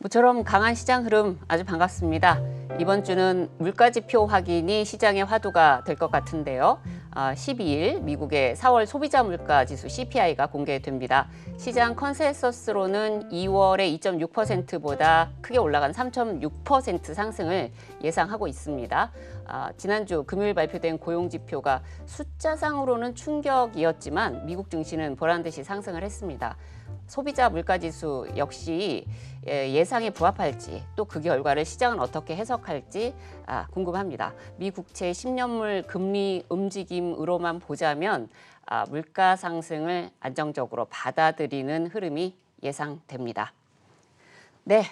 모처럼 강한 시장 흐름 아주 반갑습니다. 이번 주는 물가지표 확인이 시장의 화두가 될 것 같은데요. 12일 미국의 4월 소비자 물가 지수 CPI가 공개됩니다. 시장 컨센서스로는 2월의 2.6%보다 크게 올라간 3.6% 상승을 예상하고 있습니다. 지난주 금요일 발표된 고용지표가 숫자상으로는 충격이었지만 미국 증시는 보란듯이 상승을 했습니다. 소비자 물가지수 역시 예상에 부합할지 또 그 결과를 시장은 어떻게 해석할지 궁금합니다. 미 국채 10년물 금리 움직임으로만 보자면 물가 상승을 안정적으로 받아들이는 흐름이 예상됩니다. 네,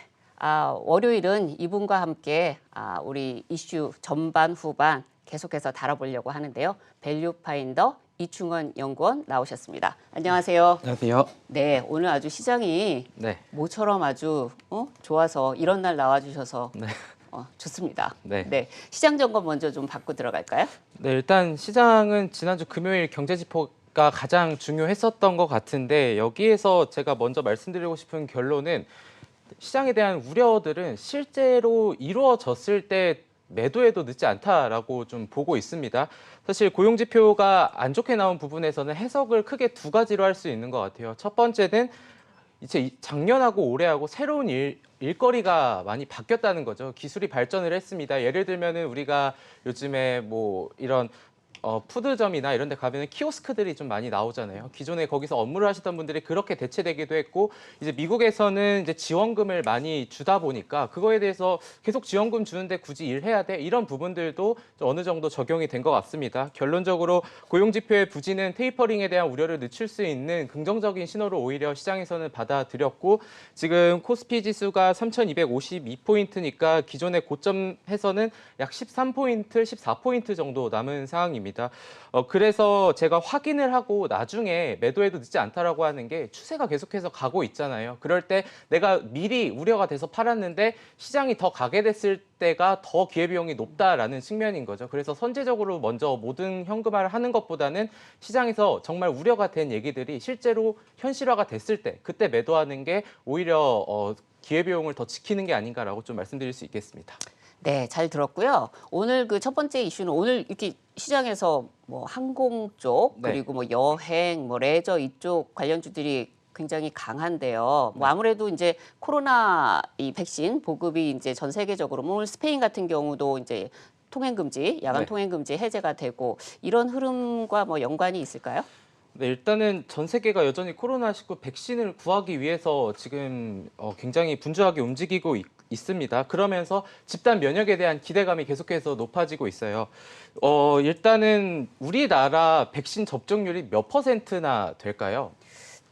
월요일은 이분과 함께 우리 이슈 전반 후반 계속해서 다뤄보려고 하는데요. 밸류파인더 이충원 연구원 나오셨습니다. 안녕하세요. 안녕하세요. 네, 오늘 아주 시장이 모처럼 아주 좋아서 이런 날 나와주셔서 좋습니다. 네, 시장 점검 먼저 좀 받고 들어갈까요? 네, 일단 시장은 지난주 금요일 경제지표가 가장 중요했었던 것 같은데 여기에서 제가 먼저 말씀드리고 싶은 결론은 시장에 대한 우려들은 실제로 이루어졌을 때 매도해도 늦지 않다라고 좀 보고 있습니다. 사실 고용지표가 안 좋게 나온 부분에서는 해석을 크게 두 가지로 할 수 있는 것 같아요. 첫 번째는 이제 작년하고 올해하고 새로운 일거리가 많이 바뀌었다는 거죠. 기술이 발전을 했습니다. 예를 들면은 우리가 요즘에 뭐 이런 푸드점이나 이런 데 가면은 키오스크들이 좀 많이 나오잖아요. 기존에 거기서 업무를 하시던 분들이 그렇게 대체되기도 했고, 이제 미국에서는 이제 지원금을 많이 주다 보니까 그거에 대해서 계속 지원금 주는데 굳이 일해야 돼? 이런 부분들도 어느 정도 적용이 된 것 같습니다. 결론적으로 고용지표의 부진은 테이퍼링에 대한 우려를 늦출 수 있는 긍정적인 신호로 오히려 시장에서는 받아들였고, 지금 코스피 지수가 3,252포인트니까 기존의 고점에서는 약 13포인트, 14포인트 정도 남은 상황입니다. 그래서 제가 확인을 하고 나중에 매도해도 늦지 않다라고 하는 게 추세가 계속해서 가고 있잖아요. 그럴 때 내가 미리 우려가 돼서 팔았는데 시장이 더 가게 됐을 때가 더 기회비용이 높다라는 측면인 거죠. 그래서 선제적으로 먼저 모든 현금화를 하는 것보다는 시장에서 정말 우려가 된 얘기들이 실제로 현실화가 됐을 때 그때 매도하는 게 오히려 기회비용을 더 지키는 게 아닌가라고 좀 말씀드릴 수 있겠습니다. 네, 잘 들었고요. 오늘 그 첫 번째 이슈는 오늘 이렇게 시장에서 뭐 항공 쪽 그리고 뭐 여행, 뭐 레저 이쪽 관련주들이 굉장히 강한데요. 뭐 아무래도 이제 코로나 이 백신 보급이 이제 전 세계적으로 뭐 오늘 스페인 같은 경우도 이제 통행 금지, 야간 통행 금지 해제가 되고 이런 흐름과 뭐 연관이 있을까요? 네, 일단은 전 세계가 여전히 코로나19 백신을 구하기 위해서 지금 굉장히 분주하게 움직이고 있습니다. 그러면서 집단 면역에 대한 기대감이 계속해서 높아지고 있어요. 일단은 우리나라 백신 접종률이 몇 퍼센트나 될까요?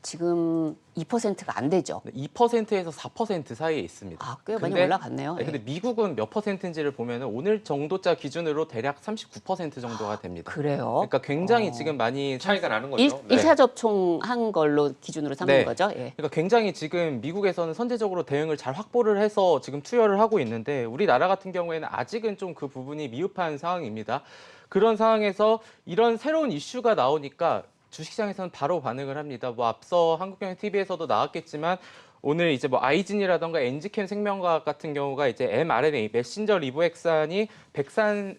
지금 2%가 안 되죠. 2%에서 4% 사이에 있습니다. 꽤 많이 올라갔네요. 네, 근데 미국은 몇 퍼센트인지를 보면 오늘 정도자 기준으로 대략 39% 정도가 됩니다. 그래요? 그러니까 굉장히 지금 많이 차이가 나는 거죠. 1차 접종한 걸로 기준으로 삼는 거죠? 예. 그러니까 굉장히 지금 미국에서는 선제적으로 대응을 잘 확보를 해서 지금 투여를 하고 있는데 우리나라 같은 경우에는 아직은 좀 그 부분이 미흡한 상황입니다. 그런 상황에서 이런 새로운 이슈가 나오니까 주식시장에서는 바로 반응을 합니다. 뭐 앞서 한국경제TV에서도 나왔겠지만 오늘 이제 뭐 아이진이라던가 엔지캠 생명과학 같은 경우가 이제 mRNA 메신저 리보핵산이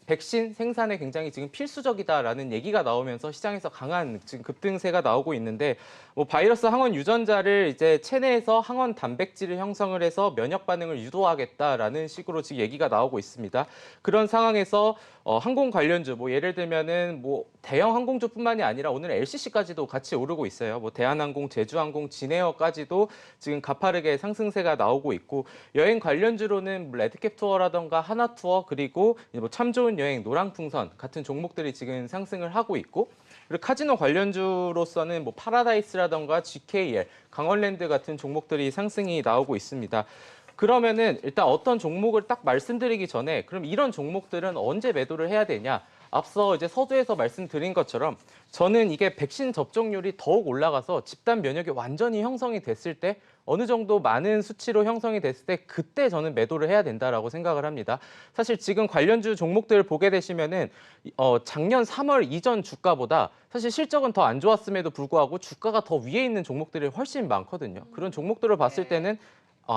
백신 생산에 굉장히 지금 필수적이다라는 얘기가 나오면서 시장에서 강한 지금 급등세가 나오고 있는데 뭐 바이러스 항원 유전자를 이제 체내에서 항원 단백질을 형성을 해서 면역 반응을 유도하겠다라는 식으로 지금 얘기가 나오고 있습니다. 그런 상황에서 항공 관련주 뭐 예를 들면은 뭐 대형 항공주뿐만이 아니라 오늘 LCC까지도 같이 오르고 있어요. 뭐 대한항공, 제주항공, 진에어까지도 지금 가파르게 상승세가 나오고 있고 여행 관련주로는 레드캡 투어라던가 하나투어 그리고 뭐 참 좋은 여행, 노랑풍선 같은 종목들이 지금 상승을 하고 있고 그리고 카지노 관련주로서는 뭐 파라다이스라던가 GKL, 강원랜드 같은 종목들이 상승이 나오고 있습니다. 그러면은 일단 어떤 종목을 딱 말씀드리기 전에 그럼 이런 종목들은 언제 매도를 해야 되냐? 앞서 이제 서두에서 말씀드린 것처럼 저는 이게 백신 접종률이 더욱 올라가서 집단 면역이 완전히 형성이 됐을 때 어느 정도 많은 수치로 형성이 됐을 때 그때 저는 매도를 해야 된다라고 생각을 합니다. 사실 지금 관련주 종목들을 보게 되시면은 작년 3월 이전 주가보다 사실 실적은 더 안 좋았음에도 불구하고 주가가 더 위에 있는 종목들이 훨씬 많거든요. 그런 종목들을 봤을 때는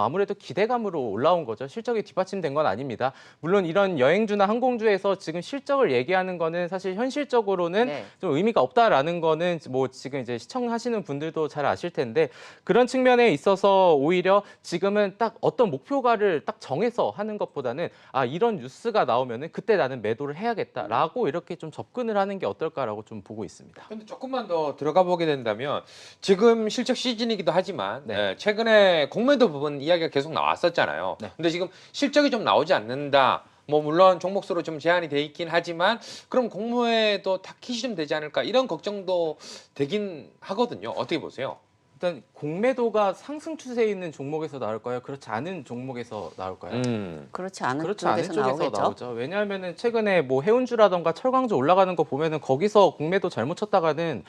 아무래도 기대감으로 올라온 거죠. 실적이 뒷받침된 건 아닙니다. 물론 이런 여행주나 항공주에서 지금 실적을 얘기하는 거는 사실 현실적으로는 네. 좀 의미가 없다라는 거는 뭐 지금 이제 시청하시는 분들도 잘 아실 텐데 그런 측면에 있어서 오히려 지금은 딱 어떤 목표가를 딱 정해서 하는 것보다는 이런 뉴스가 나오면은 그때 나는 매도를 해야겠다라고 이렇게 좀 접근을 하는 게 어떨까라고 좀 보고 있습니다. 근데 조금만 더 들어가 보게 된다면 지금 실적 시즌이기도 하지만 네. 최근에 공매도 부분 이야기가 계속 나왔었잖아요. 네. 근데 지금 실적이 좀 나오지 않는다. 뭐 물론 종목수로 좀 제한이 돼 있긴 하지만 그럼 공매도 타깃이 좀 되지 않을까 이런 걱정도 되긴 하거든요. 어떻게 보세요? 일단 공매도가 상승 추세에 있는 종목에서 나올까요? 그렇지 않은 종목에서 나올까요? 그렇지 않은 그렇지 않은 쪽에서 쪽에서 나오겠죠. 나오죠. 왜냐하면은 최근에 뭐 해운주라던가 철강주 올라가는 거 보면은 거기서 공매도 잘못 쳤다가는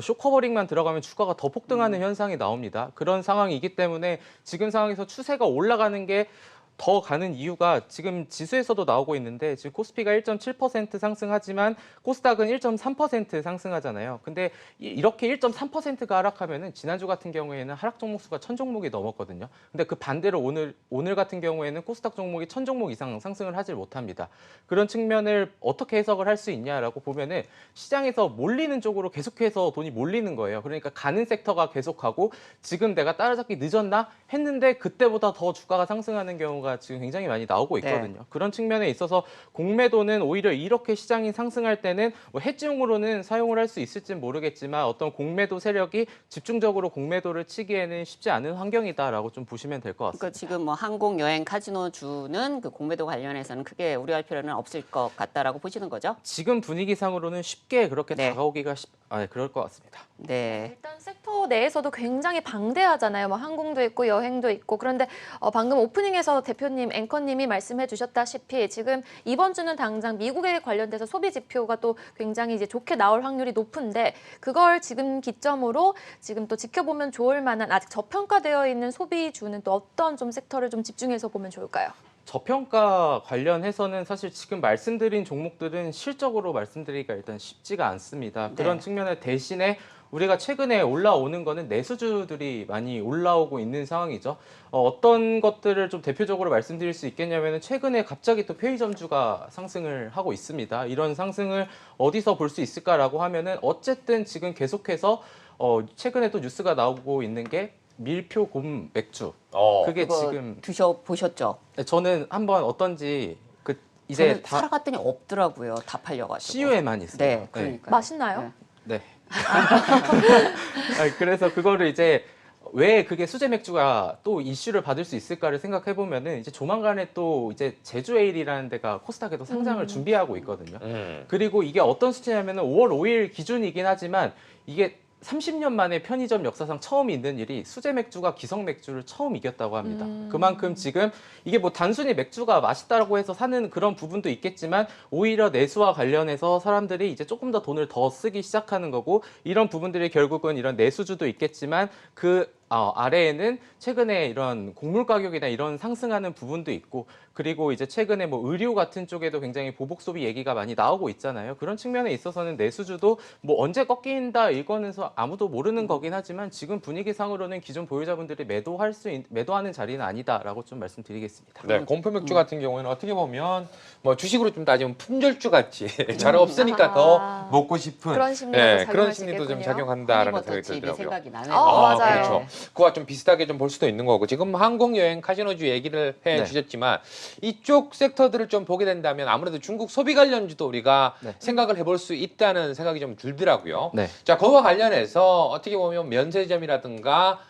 쇼커버링만 들어가면 주가가 더 폭등하는 현상이 나옵니다. 그런 상황이기 때문에 지금 상황에서 추세가 올라가는 게 더 가는 이유가 지금 지수에서도 나오고 있는데 지금 코스피가 1.7% 상승하지만 코스닥은 1.3% 상승하잖아요. 근데 이렇게 1.3%가 하락하면은 지난주 같은 경우에는 하락 종목 수가 1000종목이 넘었거든요. 근데 그 반대로 오늘 같은 경우에는 코스닥 종목이 1000종목 이상 상승을 하질 못합니다. 그런 측면을 어떻게 해석을 할 수 있냐라고 보면은 시장에서 몰리는 쪽으로 계속해서 돈이 몰리는 거예요. 그러니까 가는 섹터가 계속하고 지금 내가 따라잡기 늦었나 했는데 그때보다 더 주가가 상승하는 경우가 지금 굉장히 많이 나오고 있거든요. 그런 측면에 있어서 공매도는 오히려 이렇게 시장이 상승할 때는 뭐 해지용으로는 사용을 할 수 있을지는 모르겠지만 어떤 공매도 세력이 집중적으로 공매도를 치기에는 쉽지 않은 환경이다라고 좀 보시면 될 것 같습니다. 그러니까 지금 뭐 항공, 여행, 카지노주는 그 공매도 관련해서는 크게 우려할 필요는 없을 것 같다라고 보시는 거죠? 지금 분위기상으로는 쉽게 그렇게 네. 다가오기가 그럴 것 같습니다. 네. 일단 섹터 내에서도 굉장히 방대하잖아요. 뭐 항공도 있고 여행도 있고. 그런데 방금 오프닝에서 대표님, 앵커님이 말씀해 주셨다시피 지금 이번 주는 당장 미국에 관련돼서 소비 지표가 또 굉장히 이제 좋게 나올 확률이 높은데 그걸 지금 기점으로 지금 또 지켜보면 좋을 만한 아직 저평가되어 있는 소비주는 또 어떤 좀 섹터를 좀 집중해서 보면 좋을까요? 저평가 관련해서는 사실 지금 말씀드린 종목들은 실적으로 말씀드리기가 일단 쉽지가 않습니다. 그런 네. 측면에 대신에 우리가 최근에 올라오는 거는 내수주들이 많이 올라오고 있는 상황이죠. 어떤 것들을 좀 대표적으로 말씀드릴 수 있겠냐면 최근에 갑자기 또 편의점주가 상승을 하고 있습니다. 이런 상승을 어디서 볼 수 있을까라고 하면은 어쨌든 지금 계속해서 최근에 또 뉴스가 나오고 있는 게 밀표 곰 맥주. 그게 그거 지금 드셔보셨죠? 저는 한번 어떤지 이제 저는 다 살아갔더니 없더라고요. 다 팔려가지고. CU에만 있어요. 네, 그러니까. 맛있나요? 네. 그래서 그거를 이제 왜 그게 수제 맥주가 또 이슈를 받을 수 있을까를 생각해 보면은 이제 조만간에 또 이제 제주 에일이라는 데가 코스닥에도 상장을 준비하고 있거든요. 그리고 이게 어떤 수치냐면은 5월 5일 기준이긴 하지만 이게 30년 만에 편의점 역사상 처음 있는 일이 수제 맥주가 기성 맥주를 처음 이겼다고 합니다. 그만큼 지금 이게 뭐 단순히 맥주가 맛있다고 해서 사는 그런 부분도 있겠지만 오히려 내수와 관련해서 사람들이 이제 조금 더 돈을 더 쓰기 시작하는 거고 이런 부분들이 결국은 이런 내수주도 있겠지만 그 아래에는 최근에 이런 곡물 가격이나 이런 상승하는 부분도 있고 그리고 이제 최근에 뭐 의류 같은 쪽에도 굉장히 보복 소비 얘기가 많이 나오고 있잖아요. 그런 측면에 있어서는 내수주도 뭐 언제 꺾인다 이거는 아무도 모르는 거긴 하지만 지금 분위기상으로는 기존 보유자분들이 매도하는 자리는 아니다라고 좀 말씀드리겠습니다. 네, 공표 맥주 같은 경우에는 어떻게 보면 뭐 주식으로 좀 따지면 품절주 같이 잘 없으니까 더 먹고 싶은 그런 심리도 그런 작용할 수 심리도 좀 있겠군요. 작용한다라는 생각이 허니버터칩이 들더라고요. 생각이 나네요. 맞아요. 그렇죠. 그와 좀 비슷하게 좀 볼 수도 있는 거고 지금 항공, 여행, 카지노주 얘기를 해 네. 주셨지만 이쪽 섹터들을 좀 보게 된다면 아무래도 중국 소비 관련주도 우리가 네. 생각을 해볼 수 있다는 생각이 좀 들더라고요. 네. 자, 그와 관련해서 어떻게 보면 면세점이라든가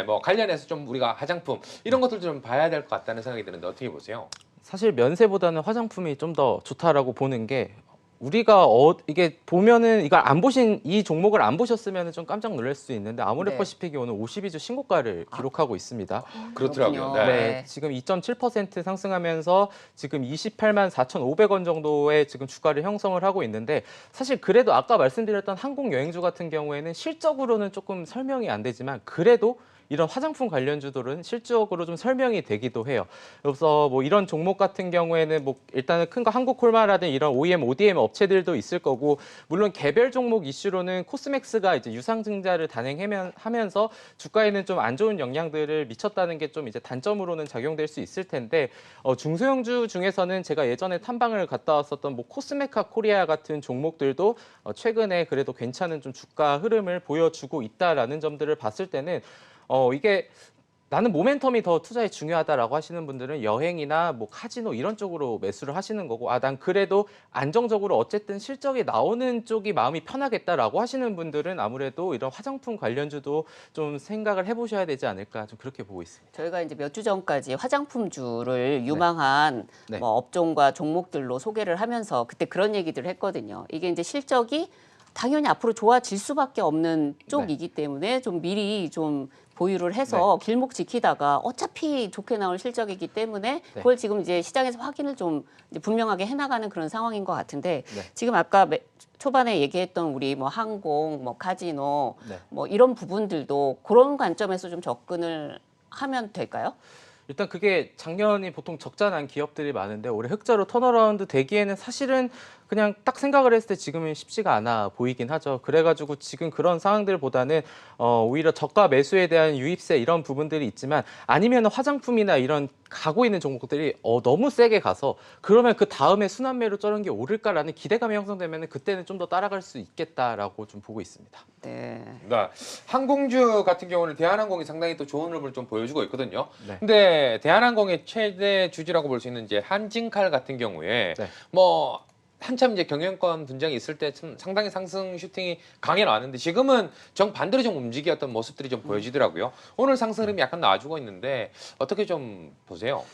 뭐 관련해서 좀 우리가 화장품 이런 것들 좀 봐야 될 것 같다는 생각이 드는데 어떻게 보세요? 사실 면세보다는 화장품이 좀 더 좋다라고 보는 게 우리가 이게 보면은 이걸 안 보신 이 종목을 안 보셨으면 좀 깜짝 놀랄 수 있는데 아모레퍼시픽이 오늘 52주 신고가를 기록하고 있습니다. 그렇더라고요. 그렇군요. 네. 지금 2.7% 상승하면서 지금 28만 4,500원 정도의 지금 주가를 형성을 하고 있는데 사실 그래도 아까 말씀드렸던 항공 여행주 같은 경우에는 실적으로는 조금 설명이 안 되지만 그래도 이런 화장품 관련주들은 실질적으로 좀 설명이 되기도 해요. 그래서 뭐 이런 종목 같은 경우에는 뭐 일단은 큰 거 한국콜마라든 이런 OEM, ODM 업체들도 있을 거고 물론 개별 종목 이슈로는 코스맥스가 이제 유상증자를 단행하면서 주가에는 좀 안 좋은 영향들을 미쳤다는 게 좀 이제 단점으로는 작용될 수 있을 텐데 중소형주 중에서는 제가 예전에 탐방을 갔다 왔었던 뭐 코스메카 코리아 같은 종목들도 최근에 그래도 괜찮은 좀 주가 흐름을 보여주고 있다라는 점들을 봤을 때는 이게 나는 모멘텀이 더 투자에 중요하다라고 하시는 분들은 여행이나 뭐 카지노 이런 쪽으로 매수를 하시는 거고 난 그래도 안정적으로 어쨌든 실적이 나오는 쪽이 마음이 편하겠다라고 하시는 분들은 아무래도 이런 화장품 관련주도 좀 생각을 해보셔야 되지 않을까 좀 그렇게 보고 있습니다. 저희가 이제 몇 주 전까지 화장품주를 유망한 네. 뭐 업종과 종목들로 소개를 하면서 그때 그런 얘기들을 했거든요. 이게 이제 실적이 당연히 앞으로 좋아질 수밖에 없는 쪽이기 때문에 좀 미리 좀 보유를 해서 길목 지키다가 어차피 좋게 나올 실적이기 때문에 그걸 지금 이제 시장에서 확인을 좀 이제 분명하게 해나가는 그런 상황인 것 같은데 지금 아까 초반에 얘기했던 우리 뭐 항공, 뭐 카지노 뭐 이런 부분들도 그런 관점에서 좀 접근을 하면 될까요? 일단 그게 작년이 보통 적자 난 기업들이 많은데 올해 흑자로 턴어라운드 되기에는 사실은 그냥 딱 생각을 했을 때 지금은 쉽지가 않아 보이긴 하죠. 그래가지고 지금 그런 상황들보다는 오히려 저가 매수에 대한 유입세 이런 부분들이 있지만 아니면 화장품이나 이런 가고 있는 종목들이 너무 세게 가서 그러면 그 다음에 순환매로 저런 게 오를까라는 기대감이 형성되면 그때는 좀 더 따라갈 수 있겠다라고 좀 보고 있습니다. 네. 네. 항공주 같은 경우는 대한항공이 상당히 또 좋은 흐름을 좀 보여주고 있거든요. 네. 근데 대한항공의 최대 주주라고 볼 수 있는 이제 한진칼 같은 경우에 네. 뭐 한참 이제 경영권 분쟁이 있을 때 상당히 상승 슈팅이 강해 나왔는데 지금은 정반대로 좀 움직였던 모습들이 좀 보여지더라고요. 오늘 상승 흐름이 약간 나와주고 있는데 어떻게 좀 보세요?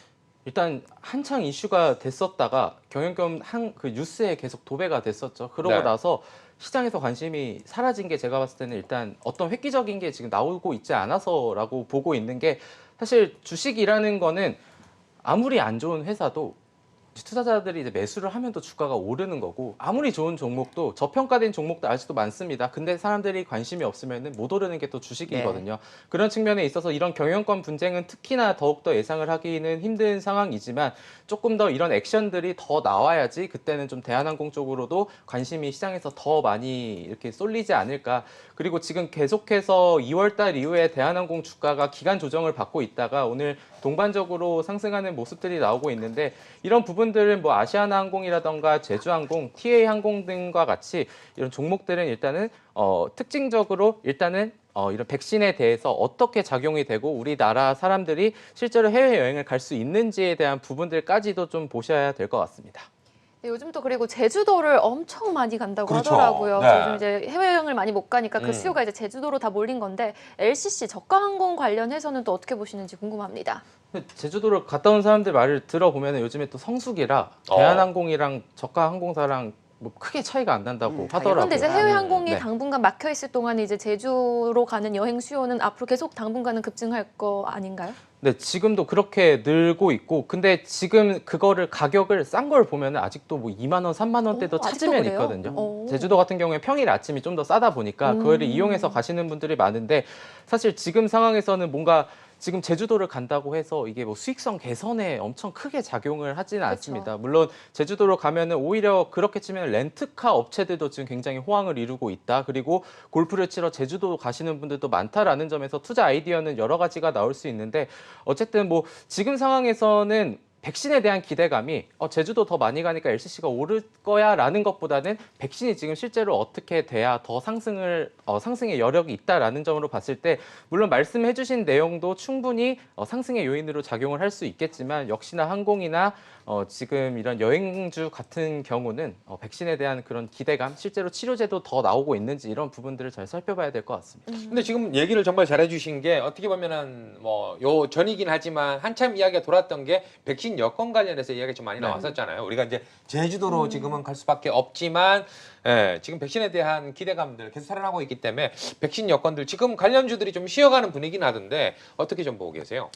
일단 한창 이슈가 됐었다가 경영권 그 뉴스에 계속 도배가 됐었죠. 그러고 네. 나서 시장에서 관심이 사라진 게 제가 봤을 때는 일단 어떤 획기적인 게 지금 나오고 있지 않아서라고 보고 있는 게 사실 주식이라는 거는 아무리 안 좋은 회사도 투자자들이 이제 매수를 하면 또 주가가 오르는 거고 아무리 좋은 종목도 저평가된 종목도 아직도 많습니다. 근데 사람들이 관심이 없으면 못 오르는 게 또 주식이거든요. 그런 측면에 있어서 이런 경영권 분쟁은 특히나 더욱더 예상을 하기는 힘든 상황이지만 조금 더 이런 액션들이 더 나와야지 그때는 좀 대한항공 쪽으로도 관심이 시장에서 더 많이 이렇게 쏠리지 않을까. 그리고 지금 계속해서 2월 달 이후에 대한항공 주가가 기간 조정을 받고 있다가 오늘 동반적으로 상승하는 모습들이 나오고 있는데 이런 부분들은 뭐 아시아나항공이라던가 제주항공, TA항공 등과 같이 이런 종목들은 일단은 특징적으로 일단은 이런 백신에 대해서 어떻게 작용이 되고 우리나라 사람들이 실제로 해외여행을 갈 수 있는지에 대한 부분들까지도 좀 보셔야 될 것 같습니다. 네, 요즘 또 그리고 제주도를 엄청 많이 간다고 그렇죠. 하더라고요. 네. 요즘 이제 해외여행을 많이 못 가니까 그 수요가 이제 제주도로 다 몰린 건데 LCC 저가항공 관련해서는 또 어떻게 보시는지 궁금합니다. 제주도를 갔다 온 사람들 말을 들어보면 요즘에 또 성수기라 대한항공이랑 저가 항공사랑 뭐 크게 차이가 안 난다고 하더라고요. 그런데 이제 해외 항공이 네. 당분간 막혀 있을 동안 이제 제주로 가는 여행 수요는 앞으로 계속 당분간은 급증할 거 아닌가요? 네, 지금도 그렇게 늘고 있고, 근데 지금 그거를 가격을 싼 걸 보면 아직도 뭐 2만 원, 3만 원대도 아직도 찾으면 그래요? 있거든요. 제주도 같은 경우에 평일 아침이 좀 더 싸다 보니까 그거를 이용해서 가시는 분들이 많은데 사실 지금 상황에서는 뭔가 지금 제주도를 간다고 해서 이게 뭐 수익성 개선에 엄청 크게 작용을 하지는 않습니다. 물론 제주도로 가면은 오히려 그렇게 치면 렌트카 업체들도 지금 굉장히 호황을 이루고 있다. 그리고 골프를 치러 제주도 가시는 분들도 많다라는 점에서 투자 아이디어는 여러 가지가 나올 수 있는데 어쨌든 뭐 지금 상황에서는 백신에 대한 기대감이 제주도 더 많이 가니까 LCC가 오를 거야라는 것보다는 백신이 지금 실제로 어떻게 돼야 더 상승의 여력이 있다라는 점으로 봤을 때 물론 말씀해주신 내용도 충분히 상승의 요인으로 작용을 할 수 있겠지만 역시나 항공이나 지금 이런 여행주 같은 경우는 백신에 대한 그런 기대감, 실제로 치료제도 더 나오고 있는지 이런 부분들을 잘 살펴봐야 될 것 같습니다. 근데 지금 얘기를 정말 잘해주신 게 어떻게 보면은 뭐 요 전이긴 하지만 한참 이야기가 돌았던 게 백신 여권 관련해서 이야기가 좀 많이 나왔었잖아요. 우리가 이제 제주도로 지금은 갈 수밖에 없지만 지금 백신에 대한 기대감들 계속 살아나고 있기 때문에 백신 여권들 지금 관련주들이 좀 쉬어가는 분위기는 하던데 어떻게 좀 보고 계세요?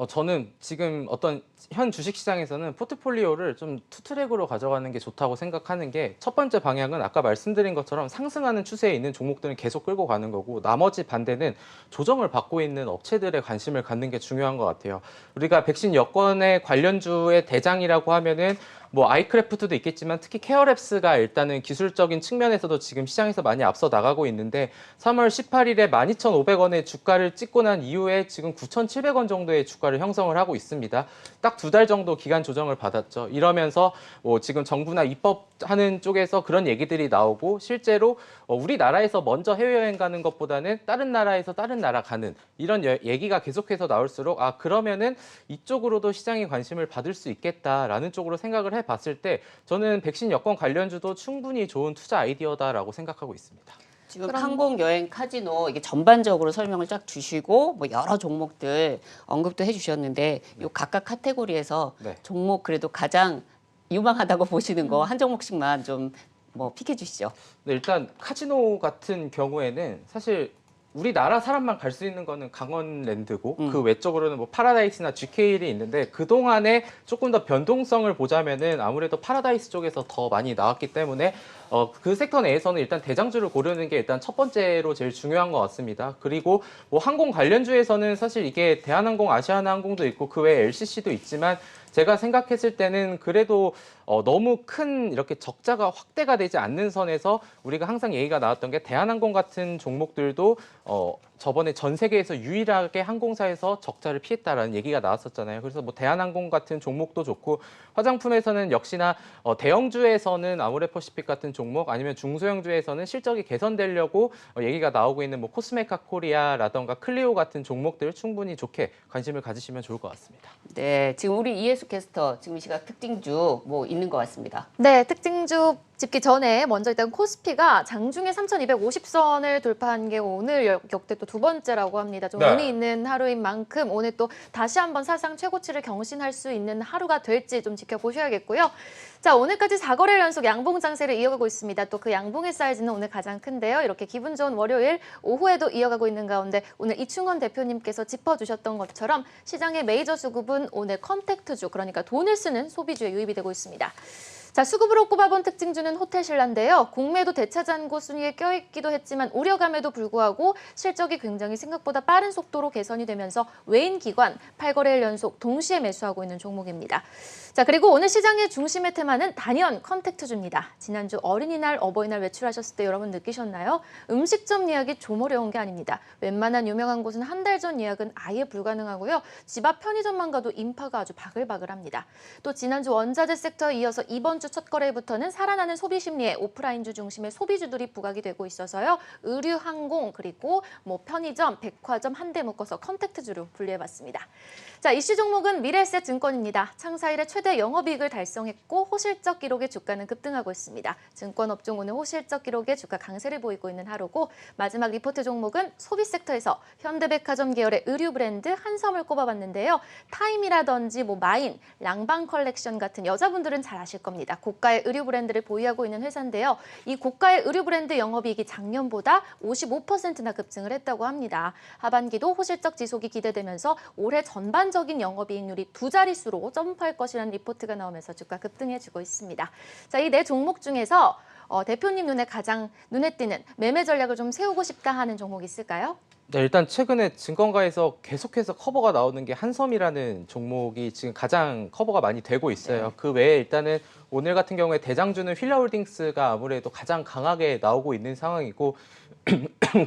저는 지금 어떤 현 주식시장에서는 포트폴리오를 좀 투트랙으로 가져가는 게 좋다고 생각하는 게 첫 번째 방향은 아까 말씀드린 것처럼 상승하는 추세에 있는 종목들은 계속 끌고 가는 거고 나머지 반대는 조정을 받고 있는 업체들의 관심을 갖는 게 중요한 것 같아요. 우리가 백신 여권의 관련주의 대장이라고 하면은 뭐 아이크래프트도 있겠지만 특히 케어랩스가 일단은 기술적인 측면에서도 지금 시장에서 많이 앞서 나가고 있는데 3월 18일에 12,500원의 주가를 찍고 난 이후에 지금 9,700원 정도의 주가를 형성을 하고 있습니다. 딱 2달 정도 기간 조정을 받았죠. 이러면서 지금 정부나 입법하는 쪽에서 그런 얘기들이 나오고 실제로 우리나라에서 먼저 해외여행 가는 것보다는 다른 나라에서 다른 나라 가는 이런 얘기가 계속해서 나올수록 그러면은 이쪽으로도 시장이 관심을 받을 수 있겠다라는 쪽으로 생각을 해봤을 때 저는 백신 여권 관련주도 충분히 좋은 투자 아이디어다라고 생각하고 있습니다. 지금 항공, 여행, 카지노 이게 전반적으로 설명을 쫙 주시고 뭐 여러 종목들 언급도 해주셨는데 요 각각 카테고리에서 네. 종목 그래도 가장 유망하다고 보시는 거 한 종목씩만 좀 뭐 픽해 주시죠. 네, 일단 카지노 같은 경우에는 사실 우리나라 사람만 갈 수 있는 거는 강원랜드고 그 외적으로는 뭐 파라다이스나 GKL이 있는데 그동안에 조금 더 변동성을 보자면은 아무래도 파라다이스 쪽에서 더 많이 나왔기 때문에 그 섹터 내에서는 일단 대장주를 고르는 게 일단 첫 번째로 제일 중요한 것 같습니다. 그리고 뭐 항공 관련주에서는 사실 이게 대한항공, 아시아나항공도 있고 그 외에 LCC도 있지만 제가 생각했을 때는 그래도 너무 큰 이렇게 적자가 확대가 되지 않는 선에서 우리가 항상 얘기가 나왔던 게 대한항공 같은 종목들도 저번에 전 세계에서 유일하게 항공사에서 적자를 피했다라는 얘기가 나왔었잖아요. 그래서 뭐 대한항공 같은 종목도 좋고 화장품에서는 역시나 대형주에서는 아모레퍼시픽 같은 종목 아니면 중소형주에서는 실적이 개선되려고 얘기가 나오고 있는 뭐 코스메카 코리아라던가 클리오 같은 종목들 충분히 좋게 관심을 가지시면 좋을 것 같습니다. 네, 지금 우리 이해수 캐스터 지금 이 시각 특징주 뭐 있는 것 같습니다. 네, 특징주 짚기 전에 먼저 일단 코스피가 장중에 3,250선을 돌파한 게 오늘 역대 또 두 번째라고 합니다. 좀 네. 의미 있는 하루인 만큼 오늘 또 다시 한번 사상 최고치를 경신할 수 있는 하루가 될지 좀 지켜보셔야겠고요. 자, 오늘까지 4거래일 연속 양봉 장세를 이어가고 있습니다. 또 그 양봉의 사이즈는 오늘 가장 큰데요. 이렇게 기분 좋은 월요일 오후에도 이어가고 있는 가운데 오늘 이충원 대표님께서 짚어주셨던 것처럼 시장의 메이저 수급은 오늘 컨택트주, 그러니까 돈을 쓰는 소비주에 유입이 되고 있습니다. 자, 수급으로 꼽아본 특징주는 호텔신라인데요. 공매도 대차잔고 순위에 껴있기도 했지만 우려감에도 불구하고 실적이 굉장히 생각보다 빠른 속도로 개선이 되면서 외인 기관 8거래일 연속 동시에 매수하고 있는 종목입니다. 자, 그리고 오늘 시장의 중심의 테마는 단연 컨택트주입니다. 지난주 어린이날, 어버이날 외출하셨을 때 여러분 느끼셨나요? 음식점 예약이 좀 어려운 게 아닙니다. 웬만한 유명한 곳은 한 달 전 예약은 아예 불가능하고요. 집 앞 편의점만 가도 인파가 아주 바글바글합니다. 또 지난주 원자재 섹터에 이어서 이번 주 첫 거래부터는 살아나는 소비 심리에 오프라인주 중심의 소비주들이 부각이 되고 있어서요. 의류, 항공, 그리고 뭐 편의점, 백화점 한데 묶어서 컨택트주로 분류해봤습니다. 자, 이슈 종목은 미래에셋증권입니다. 창사 이래 최대 영업이익을 달성했고 호실적 기록의 주가는 급등하고 있습니다. 증권업종 오늘 호실적 기록의 주가 강세를 보이고 있는 하루고 마지막 리포트 종목은 소비 섹터에서 현대백화점 계열의 의류 브랜드 한섬을 꼽아봤는데요. 타임이라든지 뭐 마인, 랑방 컬렉션 같은 여자분들은 잘 아실 겁니다. 고가의 의류 브랜드를 보유하고 있는 회사인데요. 이 고가의 의류 브랜드 영업이익이 작년보다 55%나 급증을 했다고 합니다. 하반기도 호실적 지속이 기대되면서 올해 전반적인 영업이익률이 두 자릿수로 점프할 것이라는 리포트가 나오면서 주가 급등해주고 있습니다. 자, 이 네 종목 중에서 대표님 눈에 가장 눈에 띄는 매매 전략을 좀 세우고 싶다 하는 종목 있을까요? 네, 일단 최근에 증권가에서 계속해서 커버가 나오는 게 한섬이라는 종목이 지금 가장 커버가 많이 되고 있어요. 그 외에 일단은 오늘 같은 경우에 대장주는 휠라홀딩스가 아무래도 가장 강하게 나오고 있는 상황이고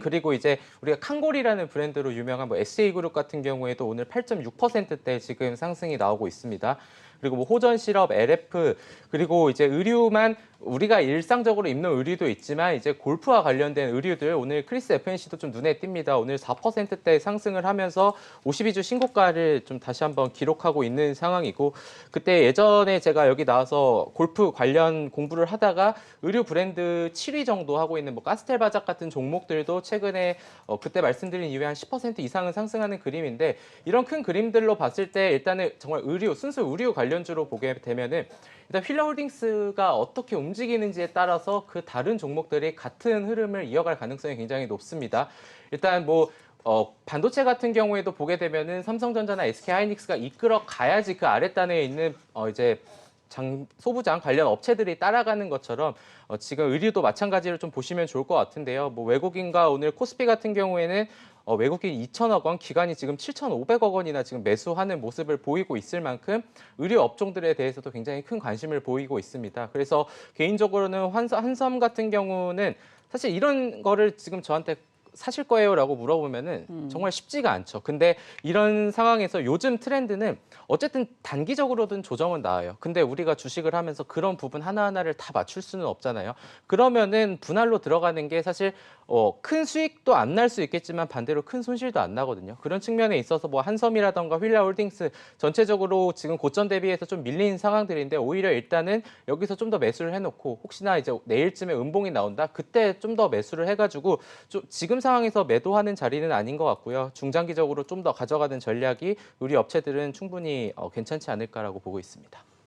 그리고 이제 우리가 칸골이라는 브랜드로 유명한 뭐 SA그룹 같은 경우에도 오늘 8.6%대 지금 상승이 나오고 있습니다. 그리고 뭐 호전실업, LF, 그리고 이제 의류만 우리가 일상적으로 입는 의류도 있지만 이제 골프와 관련된 의류들 오늘 크리스 FNC도 좀 눈에 띕니다. 오늘 4%대 상승을 하면서 52주 신고가를 좀 다시 한번 기록하고 있는 상황이고 그때 예전에 제가 여기 나와서 골프 관련 공부를 하다가 의류 브랜드 7위 정도 하고 있는 뭐 카스텔바작 같은 종목들도 최근에 그때 말씀드린 이후에 한 10% 이상은 상승하는 그림인데 이런 큰 그림들로 봤을 때 일단은 정말 의류, 순수 의류 관련주로 보게 되면은 일단 휠라홀딩스가 어떻게 움직이는지에 따라서 그 다른 종목들이 같은 흐름을 이어갈 가능성이 굉장히 높습니다. 일단 뭐 반도체 같은 경우에도 보게 되면은 삼성전자나 SK하이닉스가 이끌어 가야지 그 아랫단에 있는 이제 소부장 관련 업체들이 따라가는 것처럼 지금 의류도 마찬가지로 좀 보시면 좋을 것 같은데요. 뭐 외국인과 오늘 코스피 같은 경우에는 외국인 2천억 원, 기관이 지금 7,500억 원이나 지금 매수하는 모습을 보이고 있을 만큼 의류 업종들에 대해서도 굉장히 큰 관심을 보이고 있습니다. 그래서 개인적으로는 한섬 같은 경우는 사실 이런 거를 지금 저한테 사실 거예요라고 물어보면은 정말 쉽지가 않죠. 근데 이런 상황에서 요즘 트렌드는 어쨌든 단기적으로든 조정은 나와요. 근데 우리가 주식을 하면서 그런 부분 하나하나를 다 맞출 수는 없잖아요. 그러면은 분할로 들어가는 게 사실 큰 수익도 안 날 수 있겠지만 반대로 큰 손실도 안 나거든요. 그런 측면에 있어서 뭐 한섬이라던가 휠라홀딩스 전체적으로 지금 고점 대비해서 좀 밀린 상황들인데 오히려 일단은 여기서 좀 더 매수를 해놓고 혹시나 이제 내일쯤에 음봉이 나온다 그때 좀 더 매수를 해가지고 좀 지금 상황에서 매도하는 자리는 아닌 것 같고요. 중장기적으로 좀 더 가져가는 전략이 우리 업체들은 충분히 괜찮지 않을까라고 보고 있습니다.